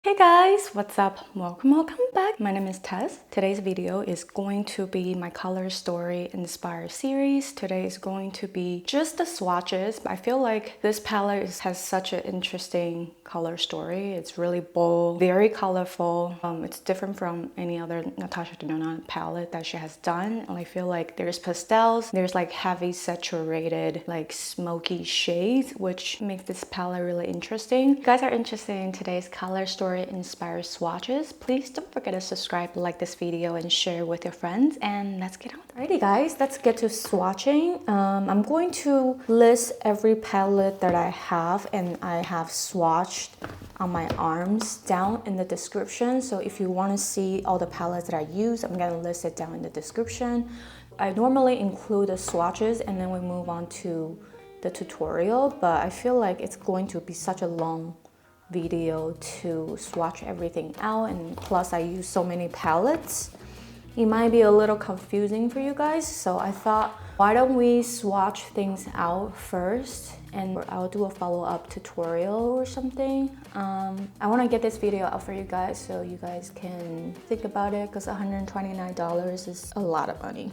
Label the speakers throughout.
Speaker 1: Hey guys, what's up? Welcome back. My name is Tess. Today's video is going to be my color story inspired series. Today is going to be just the swatches, but I feel like this palette has such an interesting color story. It's really bold, very colorful. It's different from any other Natasha Denona palette that she has done. And I feel like there's pastels, there's like heavy saturated, like smoky shades, which makes this palette really interesting. If you guys are interested in today's color story inspired swatches, please don't forget to subscribe, like this video, and share with your friends. And let's get on. Alrighty guys, let's get to swatching. I'm going to list every palette that I have and I have swatched on my arms down in the description. So if you want to see all the palettes that I use, I'm going to list it down in the description. I normally include the swatches and then we move on to the tutorial, but I feel like it's going to be such a long video to swatch everything out, and plus I use so many palettes, it might be a little confusing for you guys. So I thought, why don't we swatch things out first and I'll do a follow-up tutorial or something. I want to get this video out for you guys so you guys can think about it, because $129 is a lot of money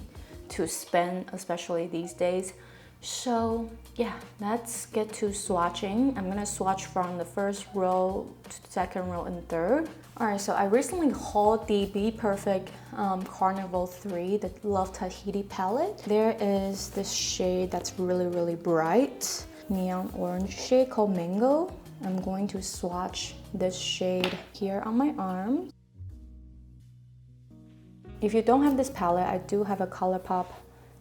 Speaker 1: to spend, especially these days. So yeah, let's get to swatching. I'm gonna swatch from the first row to the second row and third. Alright, so I recently hauled the Bperfect Carnival 3, the Love Tahiti palette. There is this shade that's really bright, neon orange shade called Mango. I'm going to swatch this shade here on my arm. If you don't have this palette, I do have a ColourPop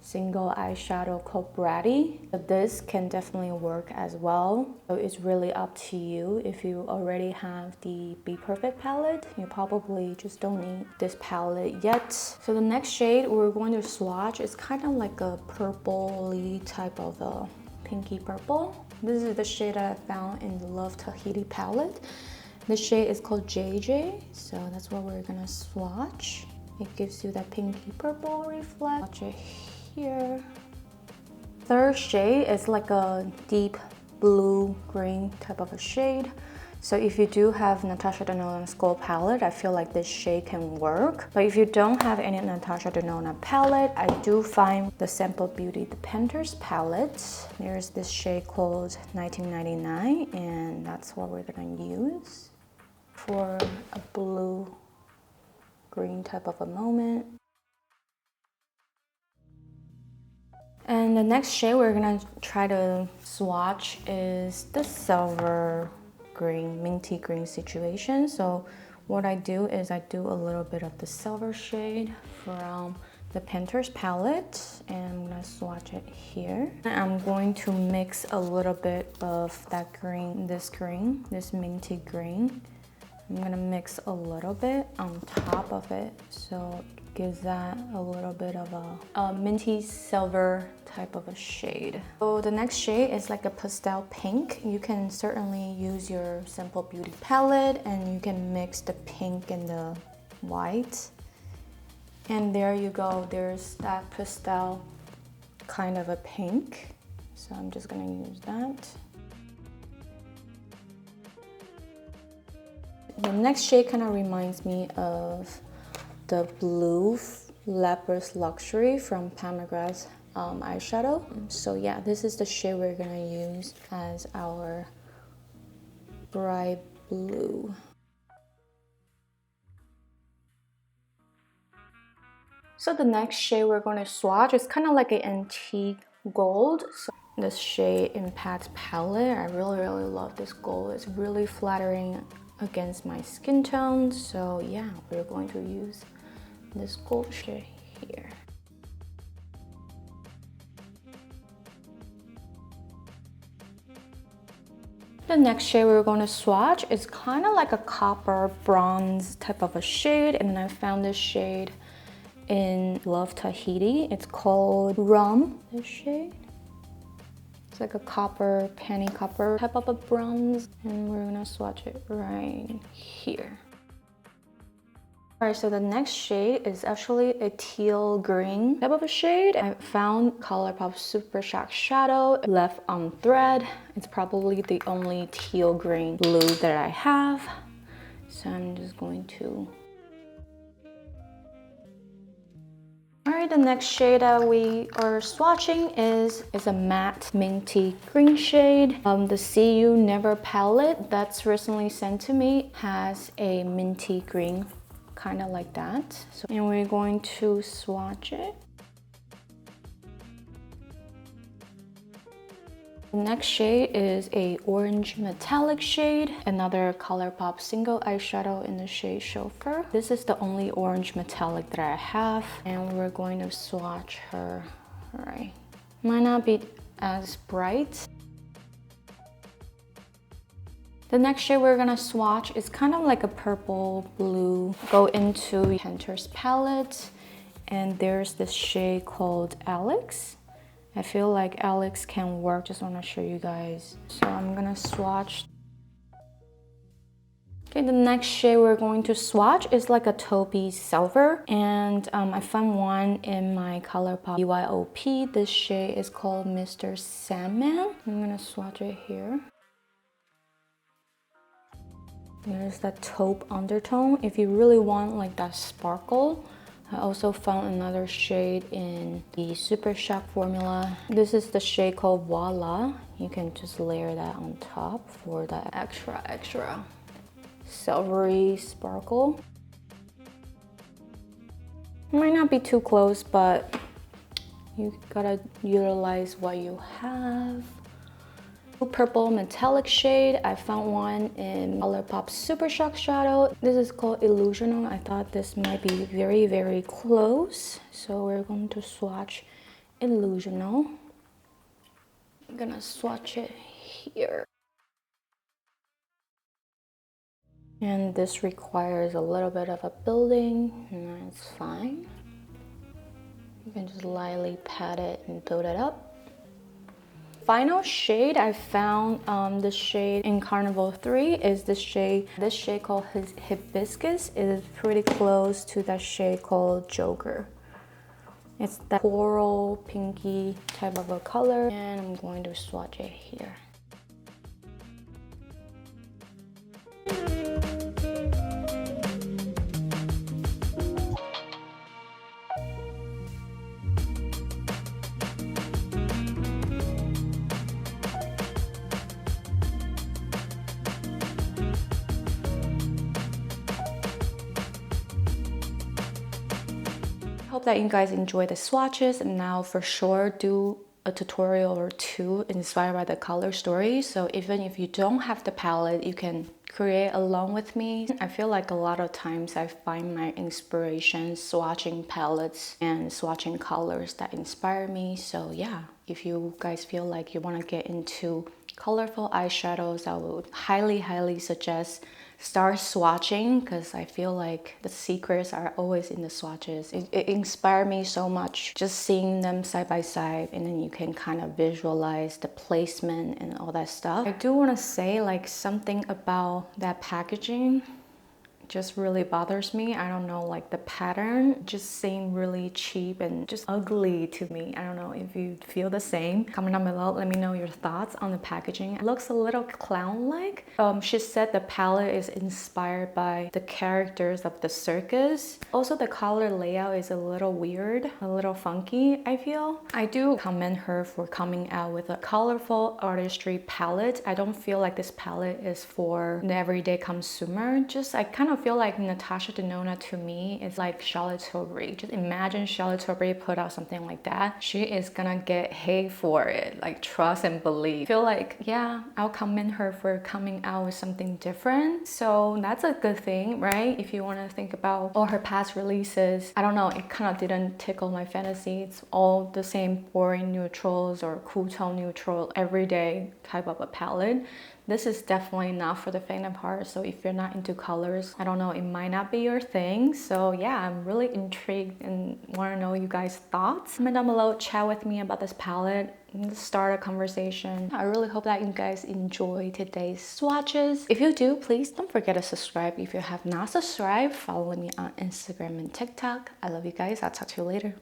Speaker 1: single eyeshadow called Bratty. This can definitely work as well. So it's really up to you. If you already have the Bperfect palette, you probably just don't need this palette yet. So the next shade we're going to swatch is kind of like a purpley type of a pinky purple. This is the shade that I found in the Love Tahiti palette. The shade is called JJ, so that's what we're gonna swatch. It gives you that pinky purple reflect. Watch it here. Third shade is like a deep blue green type of a shade. So if you do have Natasha Denona Circo palette, I feel like this shade can work. But if you don't have any Natasha Denona palette, I do find the Sample Beauty the Painter's palette. There's this shade called 1999, and that's what we're gonna use for a blue green type of a moment. And the next shade we're gonna try to swatch is the silver green, minty green situation. So what I do is I do a little bit of the silver shade from the Painter's palette, and I'm gonna swatch it here. I'm going to mix a little bit of that green, this minty green. I'm gonna mix a little bit on top of it, so it gives that a little bit of a minty silver type of a shade. So the next shade is like a pastel pink. You can certainly use your Simple Beauty palette and you can mix the pink and the white. And there you go, there's that pastel kind of a pink. So I'm just gonna use that. The next shade kind of reminds me of the blue Lapis Luxury from PatMcgrath eyeshadow. So yeah, this is the shade we're gonna use as our bright blue. So the next shade we're going to swatch is kind of like an antique gold. So this shade in Pat's palette, I really love this gold. It's really flattering against my skin tone. So yeah, we're going to use this gold shade here. The next shade we're going to swatch is kind of like a copper bronze type of a shade, and I found this shade in Love Tahiti. It's called Rum, this shade. It's like a copper, penny copper type of a bronze, and we're gonna swatch it right here. Alright, so the next shade is actually a teal green type of a shade. I found ColourPop Super Shock Shadow left on thread. It's probably the only teal green blue that I have. So I'm just going to... Alright, the next shade that we are swatching is a matte Minty Green shade. The See You Never palette that's recently sent to me has a Minty Green, kind of like that. So, and we're going to swatch it. The next shade is a orange metallic shade, another ColourPop single eyeshadow in the shade Chauffeur. This is the only orange metallic that I have, and we're going to swatch her. All right, might not be as bright. The next shade we're gonna swatch is kind of like a purple blue. Go into Penter's palette, and there's this shade called Alex. I feel like Alex can work, just wanna show you guys. So I'm gonna swatch. Okay, the next shade we're going to swatch is like a taupey silver, and I found one in my ColourPop BYOP. This shade is called Mr. Sandman. I'm gonna swatch it here. There's that taupe undertone. If you really want like that sparkle, I also found another shade in the Super Shock formula. This is the shade called Voila. You can just layer that on top for that extra silvery sparkle. Might not be too close, but you gotta utilize what you have. Purple metallic shade. I found one in ColourPop Super Shock Shadow. This is called Illusional. I thought this might be very close, so we're going to swatch Illusional. I'm gonna swatch it here. And this requires a little bit of a building, and that's fine. You can just lightly pat it and build it up. Final shade I found, this shade in Carnival 3 is this shade called Hibiscus. It is pretty close to that shade called Joker. It's that coral pinky type of a color, and I'm going to swatch it here. Hope that you guys enjoy the swatches, and now for sure do a tutorial or two inspired by the Colorstory. So even if you don't have the palette, you can create along with me. I feel like a lot of times I find my inspiration swatching palettes and swatching colors that inspire me. So yeah, if you guys feel like you want to get into colorful eyeshadows, I would highly suggest start swatching, because I feel like the secrets are always in the swatches. It inspired me so much just seeing them side by side, and then you can kind of visualize the placement and all that stuff. I do want to say like something about that packaging just really bothers me. I don't know, like the pattern just seemed really cheap and just ugly to me. I don't know if you feel the same. Comment down below, let me know your thoughts on the packaging. It looks a little clown-like. She said the palette is inspired by the characters of the circus. Also, the color layout is a little weird, a little funky, I feel. I do commend her for coming out with a colorful artistry palette. I don't feel like this palette is for the everyday consumer. Just I kind of feel like Natasha Denona to me is like Charlotte Tilbury. Just imagine Charlotte Tilbury put out something like that. She is gonna get hate for it, like trust and believe. I feel like, yeah, I'll commend her for coming out with something different. So that's a good thing, right? If you want to think about all her past releases, I don't know, it kind of didn't tickle my fantasy. It's all the same boring neutrals or cool tone neutral, everyday type of a palette. This is definitely not for the faint of heart. So if you're not into colors, I don't know, it might not be your thing. So yeah, I'm really intrigued and want to know you guys' thoughts. Comment down below, chat with me about this palette, and start a conversation. I really hope that you guys enjoy today's swatches. If you do, please don't forget to subscribe. If you have not subscribed, follow me on Instagram and TikTok. I love you guys. I'll talk to you later.